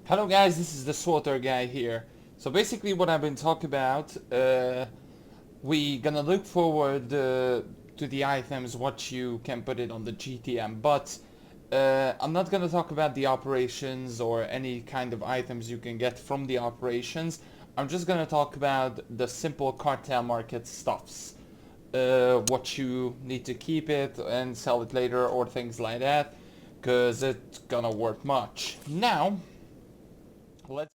Hello guys, this is the SWTOR guy here. So basically what I've been talking about, we gonna look forward to the items, what you can put it on the GTN, but I'm not gonna talk about the operations or any kind of items you can get from the operations. I'm just gonna talk about the simple cartel market stuffs. What you need to keep it and sell it later or things like that, cause it's gonna worth much. Now, let's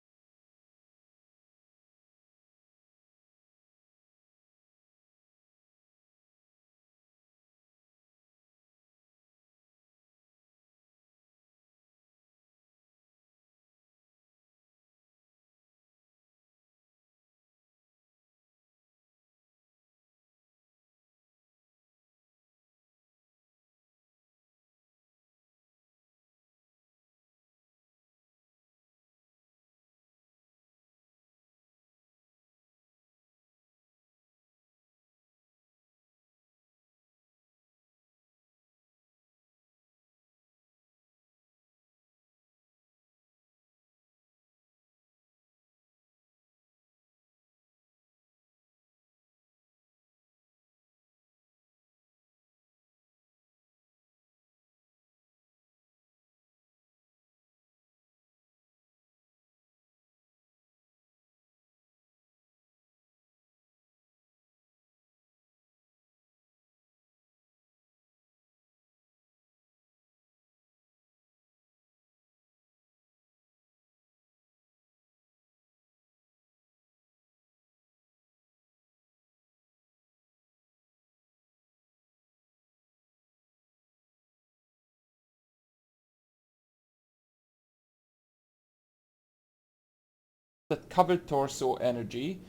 the covered torso energy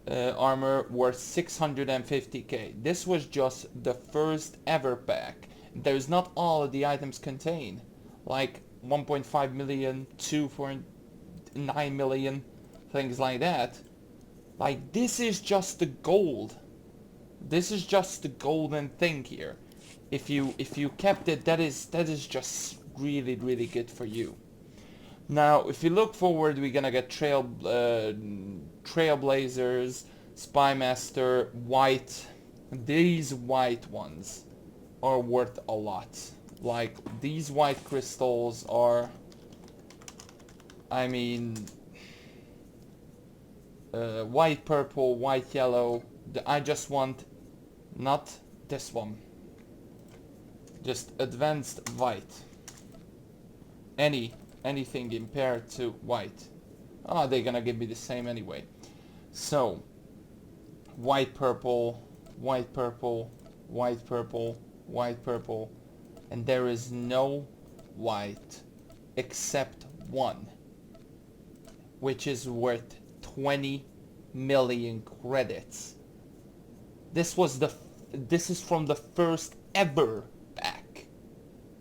armor worth 650k. This was just the first ever pack. There's not all of the items contained, like 1.5 million, 2.9 million, things like that. Like, this is just the gold. This is just the golden thing here. If you kept it, that is just really good for you. Now, if you look forward, we're gonna get Trailblazers, Spymaster, White. These white ones are worth a lot. Like, these white crystals are, I mean, white, purple, white, yellow. I just want not this one. Just advanced white. Anything compared to white. Oh, they're gonna give me the same anyway. So, white, purple, white, purple, white, purple, white, purple, and there is no white except one, which is worth 20 million credits. This is from the first ever pack,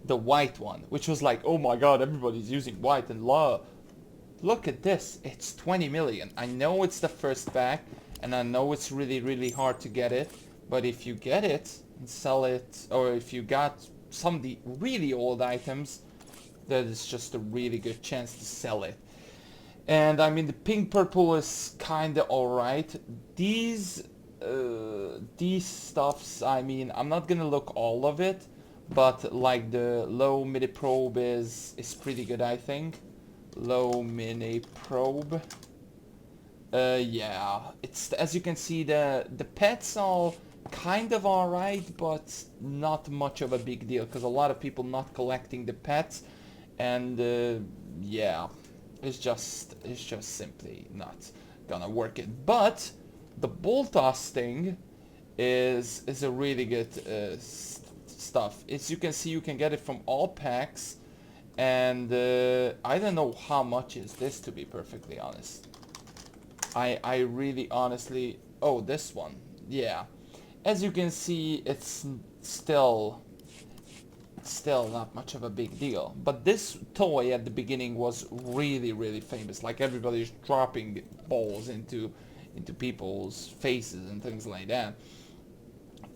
the white one, which was like, oh my god, everybody's using white and look at this, it's 20 million. I know it's the first pack, and I know it's really hard to get it, but if you get it and sell it, or if you got some of the really old items, that is just a really good chance to sell it. And I mean, the pink purple is kinda alright. These stuffs, I mean, I'm not gonna look all of it, but like the low mini probe is pretty good, I think. Low mini probe. Yeah, it's, as you can see, the pets are kind of alright, but not much of a big deal because a lot of people not collecting the pets, and yeah, it's just simply not gonna work it. But the Boltos thing is a really good stuff. As you can see, you can get it from all packs, and I don't know how much is this, to be perfectly honest. I really honestly, oh, this one, yeah. As you can see, it's still not much of a big deal. But this toy at the beginning was really famous. Like, everybody's dropping balls into people's faces and things like that.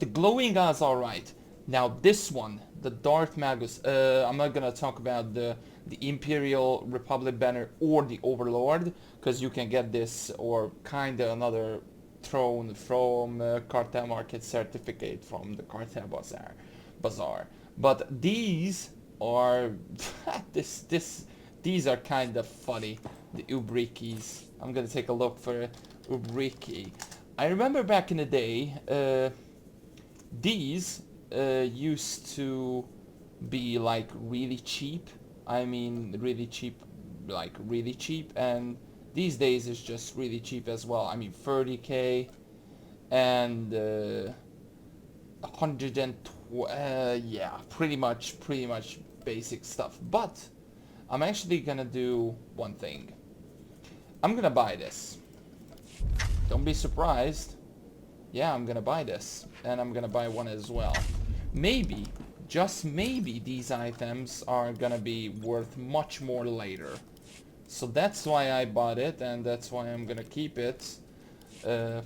The glowing eyes are alright. Now this one, the Darth Magus, I'm not gonna talk about the the Imperial Republic banner or the Overlord, because you can get this or kinda another throne from Cartel Market certificate from the Cartel Bazaar. But these are these are kind of funny. The Ubrikis. I'm gonna take a look for Ubriki. I remember back in the day, these used to be like really cheap. I mean, really cheap, like really cheap, and these days it's just really cheap as well. I mean, 30k and 120. Yeah, pretty much basic stuff. But I'm actually gonna do one thing. I'm gonna buy this. Don't be surprised. Yeah, I'm gonna buy this, and I'm gonna buy one as well. Maybe, just maybe, these items are gonna be worth much more later. So that's why I bought it, and that's why I'm gonna keep it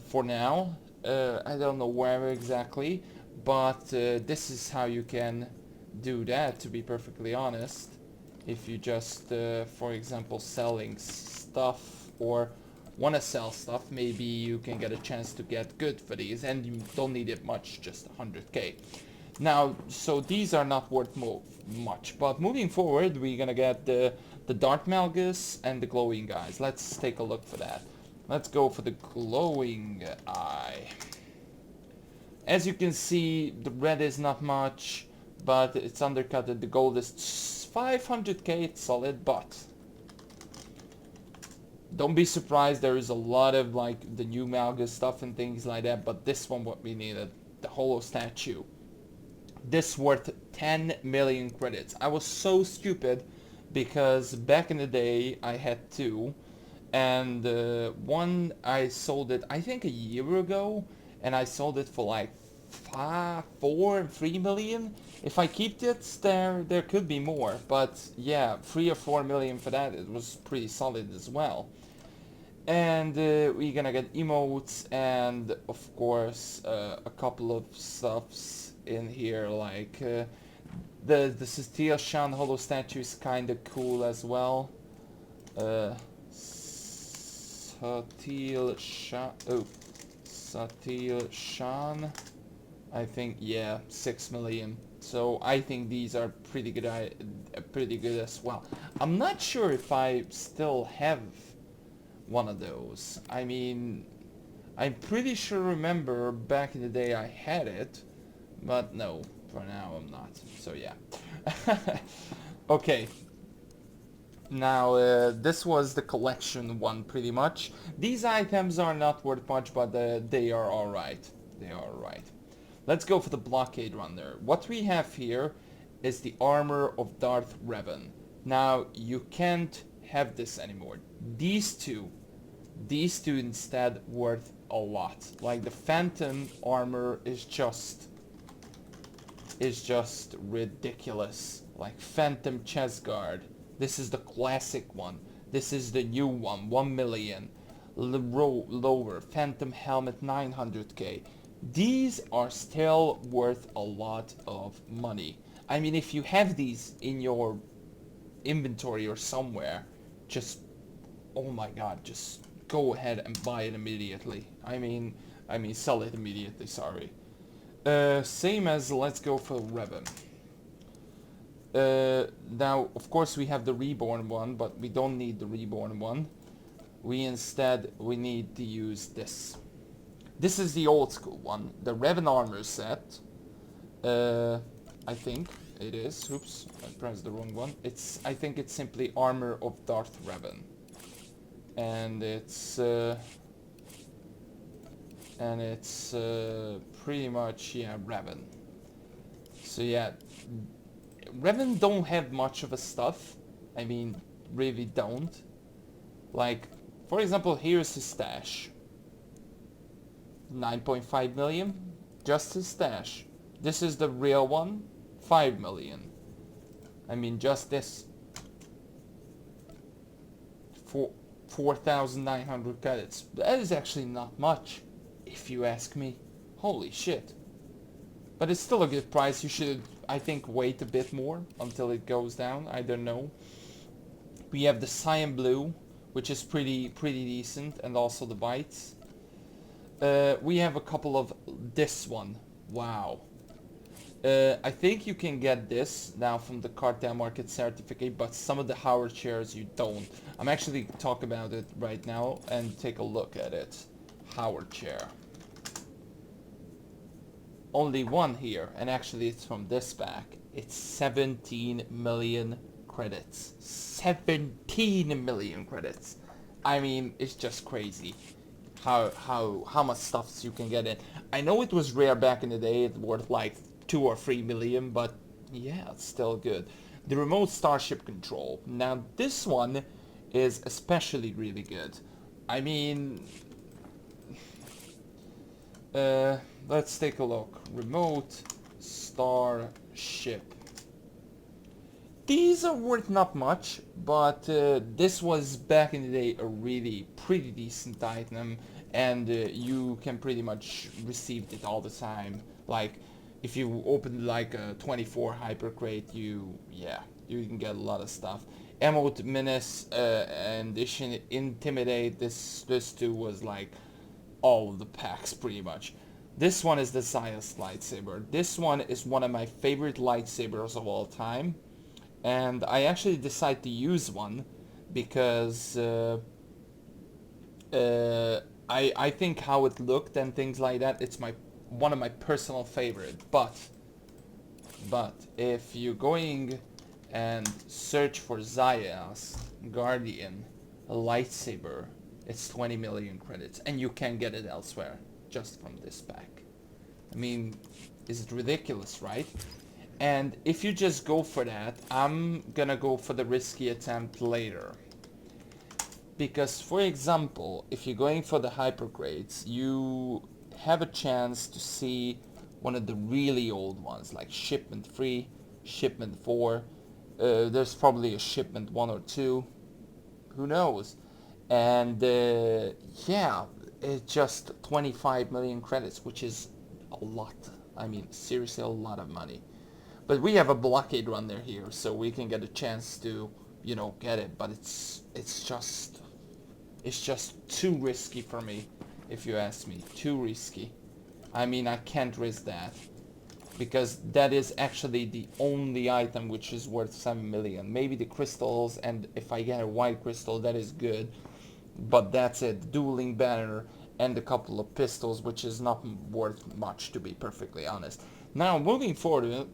for now. I don't know where exactly, but this is how you can do that, to be perfectly honest. If you just, for example, selling stuff or want to sell stuff, maybe you can get a chance to get good for these, and you don't need it much, just 100k. Now, so these are not worth much, but moving forward, we're gonna get the Dark Magus and the glowing guys. Let's take a look for that. Let's go for the glowing eye. As you can see, the red is not much, but it's undercutted. The gold is 500k, it's solid, but don't be surprised, there is a lot of like the new Magus stuff and things like that, but this one what we needed, the holo statue. This worth 10 million credits. I was so stupid because back in the day I had two, and one I sold it I think a year ago, and I sold it for like 3 million. If I keep it, there could be more, but yeah, 3 or 4 million for that, it was pretty solid as well. And we're gonna get emotes, and of course a couple of stuffs in here, like the Steel Shan holo statue is kinda cool as well. Steel Shan, I think, yeah, 6 million. So I think these are pretty good as well. I'm not sure if I still have one of those. I mean, I'm pretty sure remember back in the day I had it, but no, for now I'm not. So yeah. Okay. Now, this was the collection one, pretty much. These items are not worth much, but they are alright. They are alright. Let's go for the blockade runner. What we have here is the armor of Darth Revan. Now, you can't have this anymore. These two instead worth a lot. Like the Phantom armor is just ridiculous. Like Phantom chest guard. This is the classic one. This is the new one, 1 million. Lower, Phantom helmet, 900k. These are still worth a lot of money. I mean, if you have these in your inventory or somewhere, just, oh my god, just go ahead and buy it immediately. I mean, sell it immediately, sorry. Same as, let's go for Revan. Now, of course, we have the reborn one, but we don't need the reborn one. We need to use this. This is the old school one, the Revan armor set. I think it is. Oops, I pressed the wrong one. I think it's simply armor of Darth Revan, and it's pretty much, yeah, Revan. So yeah. Revan don't have much of a stuff. I mean, really don't. Like, for example, here's his stash. 9.5 million. Just his stash. This is the real one. 5 million. I mean, just this. 4,900 credits. That is actually not much, if you ask me. Holy shit. But it's still a good price. You should, I think, wait a bit more until it goes down. I don't know. We have the cyan blue, which is pretty decent, and also the whites. We have a couple of this one. Wow. I think you can get this now from the Cartel Market certificate, but some of the Howard shares you don't. I'm actually talking about it right now and take a look at it. Howard share. Only one here, and actually it's from this pack. It's 17 million credits. 17 million credits. I mean, it's just crazy how much stuff you can get in. I know it was rare back in the day, it's worth like 2 or 3 million, but yeah, it's still good. The remote Starship control. Now this one is especially really good. I mean, let's take a look. Remote Starship. These are worth not much, but this was back in the day a really pretty decent item, and you can pretty much receive it all the time. Like, if you open like a 24 hyper crate, you can get a lot of stuff. Emote, Menace, and Intimidate. This too was like all of the packs pretty much. This one is the Zayas lightsaber. This one is one of my favorite lightsabers of all time. And I actually decided to use one because I think how it looked and things like that, it's one of my personal favorite. But if you're going and search for Zayas Guardian a lightsaber, it's 20 million credits, and you can't get it elsewhere, just from this pack. I mean, is it ridiculous, right? And if you just go for that, I'm gonna go for the risky attempt later. Because, for example, if you're going for the hypergrades, you have a chance to see one of the really old ones, like Shipment 3, Shipment 4. There's probably a Shipment 1 or 2. Who knows? And yeah, it's just 25 million credits, which is a lot. I mean, seriously, a lot of money. But we have a blockade runner here, so we can get a chance to, you know, get it. But it's just too risky for me, if you ask me. Too risky. I mean, I can't risk that, because that is actually the only item which is worth 7 million. Maybe the crystals, and if I get a white crystal, that is good. But that's it. Dueling banner and a couple of pistols, which is not worth much, to be perfectly honest. Now, moving forward,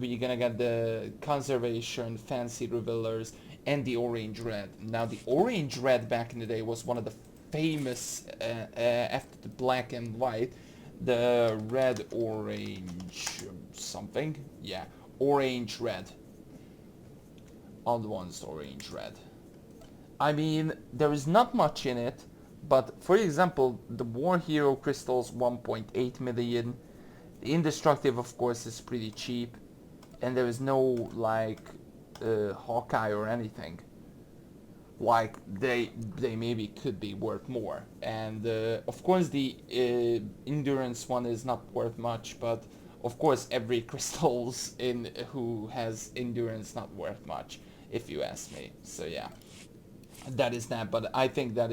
we're gonna get the conservation, fancy revealers, and the orange red. Now, the orange red back in the day was one of the famous, after the black and white, the red orange something. Yeah, orange red. All the ones orange red. I mean, there is not much in it, but for example, the War Hero crystals 1.8 million. The Indestructible, of course, is pretty cheap, and there is no like Hawkeye or anything. Like they maybe could be worth more, and of course the endurance one is not worth much, but of course every crystals in who has endurance not worth much, if you ask me. So yeah, that is that. But I think that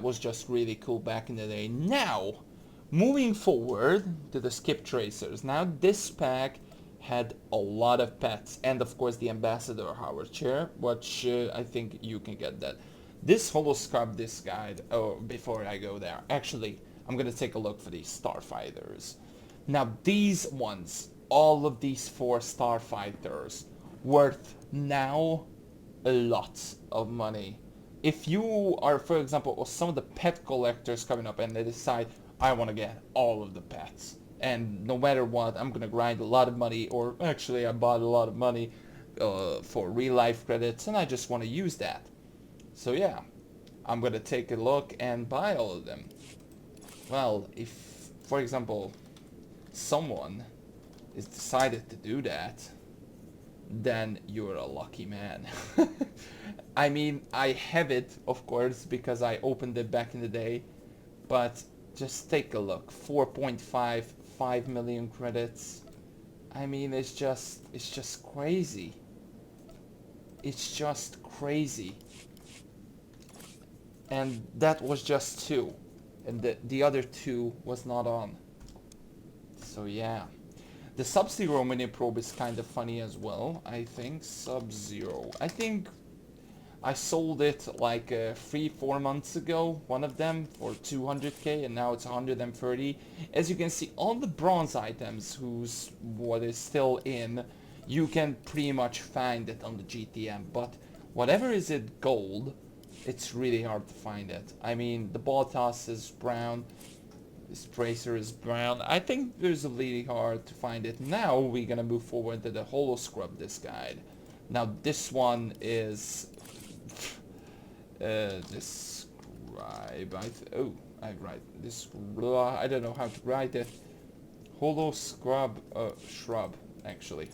was just really cool back in the day. Now, moving forward to the skip tracers. Now this pack had a lot of pets, and of course the Ambassador Howard chair, which I think you can get that. This holoscope disc guide, oh, before I go there, actually, I'm gonna take a look for these starfighters. Now these ones, all of these 4 starfighters, worth now a lot of money. If you are, for example, or some of the pet collectors coming up and they decide, I want to get all of the pets, and no matter what, I'm gonna grind a lot of money, or actually I bought a lot of money for real life credits, and I just want to use that. So yeah, I'm gonna take a look and buy all of them. Well, if, for example, someone is decided to do that, then you're a lucky man. I mean, I have it, of course, because I opened it back in the day, but just take a look. 4.5 million credits. I mean, it's just crazy. It's just crazy. And that was just 2. And the other 2 was not on. So yeah. The Sub-Zero mini probe is kind of funny as well, I think. Sub-Zero. I think I sold it like 3-4 months ago, one of them, for 200k, and now it's 130. As you can see, all the bronze items what is still in, you can pretty much find it on the GTN, but whatever is it gold, it's really hard to find it. I mean, the ball toss is brown, this bracer is brown. I think it's really hard to find it. Now we're gonna move forward to the holo scrub disc guide. Now this one is describe. I don't know how to write it. Holo scrub shrub actually.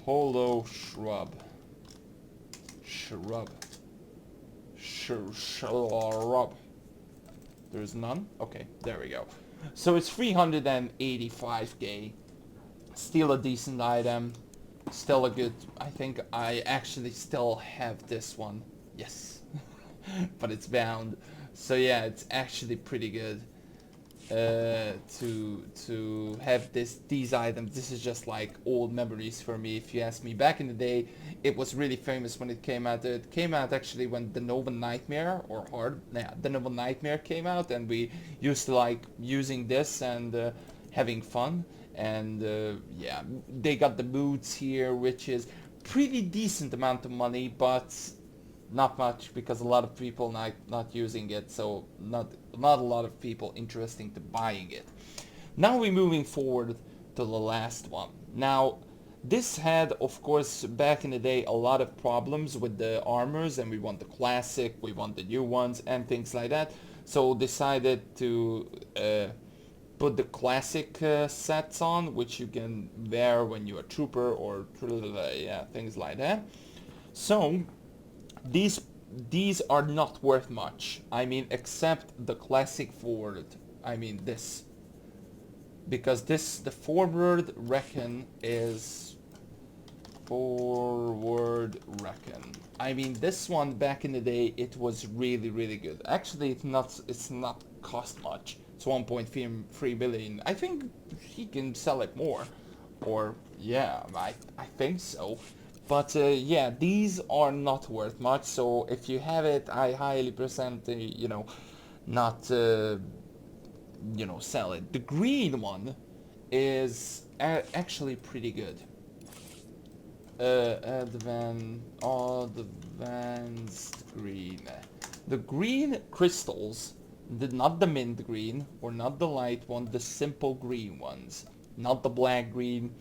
Holo shrub. Shrub. Shrub. There's none? Okay, there we go. So it's 385k. Still a decent item. Still a good... I think I actually still have this one. Yes. But it's bound. So yeah, it's actually pretty good. To have these items. This is just like old memories for me, if you ask me. Back in the day, it was really famous when it came out. It came out actually when the Nova Nightmare, the Nova Nightmare came out, and we used to like using this and having fun. And yeah, they got the moods here, which is pretty decent amount of money, but not much, because a lot of people not using it, so not a lot of people interested to buying it. Now we're moving forward to the last one. Now this had, of course, back in the day, a lot of problems with the armors, and we want the classic, we want the new ones and things like that, so decided to put the classic sets on, which you can wear when you're a trooper or yeah, things like that. So these are not worth much. I mean, except the classic forward. I mean this, because the forward reckon is forward reckon. I mean, this one back in the day, it was really good. Actually, it's not cost much. It's 1.3 billion. I think he can sell it more, or yeah, I think so. But yeah, these are not worth much, so if you have it, I highly present, you know, not, you know, sell it. The green one is actually pretty good. Advanced green. The green crystals, not the mint green, or not the light one, the simple green ones. Not the black green,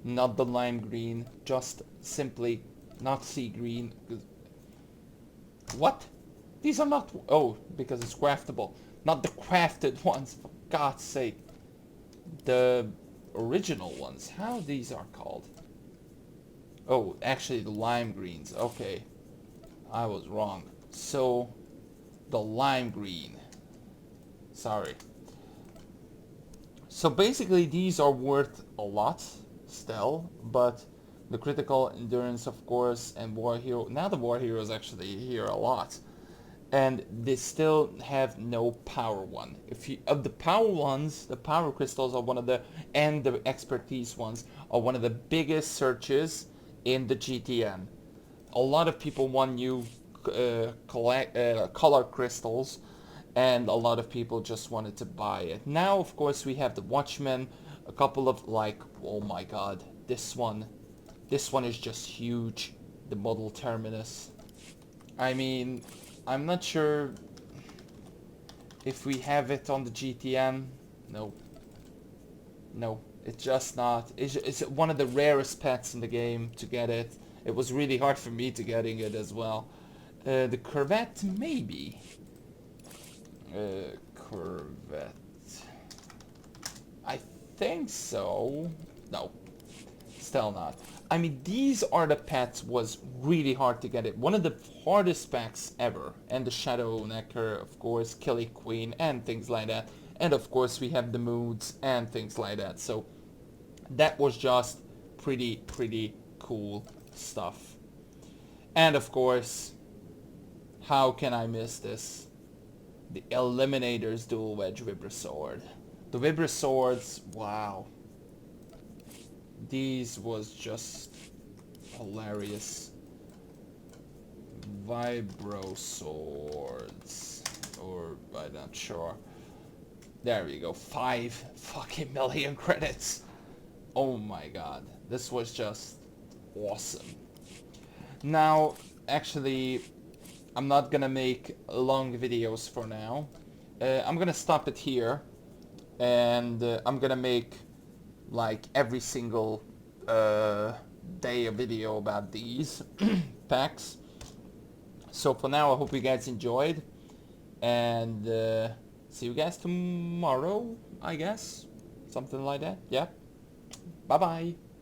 not the lime green, just simply not sea green. What? These are not... Oh, because it's craftable. Not the crafted ones, for God's sake. The original ones. How these are called? Oh, actually the lime greens. Okay. I was wrong. So, the lime green. Sorry. So basically these are worth a lot still, but the critical endurance, of course, and war hero. Now the war heroes actually here a lot, and they still have no power one. If you of the power ones, the power crystals are one of the, and the expertise ones are one of the biggest searches in the GTN. A lot of people want new color crystals, and a lot of people just wanted to buy it. Now, of course, we have the Watchman, a couple of like, oh my god, this one is just huge, the model Terminus. I mean, I'm not sure if we have it on the GTN. No, it's just not. It's one of the rarest pets in the game to get it. It was really hard for me to getting it as well. The Corvette, maybe. Corvette. I think so. No, still not. I mean, these are the pets, was really hard to get it. One of the hardest packs ever. And the Shadow Necker, of course, Killy Queen, and things like that. And of course we have the moods and things like that. So that was just pretty cool stuff. And of course, how can I miss this? The Eliminator's dual wedge vibra sword. The vibra swords, wow. These was just hilarious. Vibro swords, or I'm not sure. There we go, 5 fucking million credits. Oh my god, this was just awesome. Now, actually, I'm not gonna make long videos for now. I'm gonna stop it here, and I'm gonna make like every single day a video about these packs. So for now, I hope you guys enjoyed, and see you guys tomorrow, I guess. Something like that, yeah. Bye bye.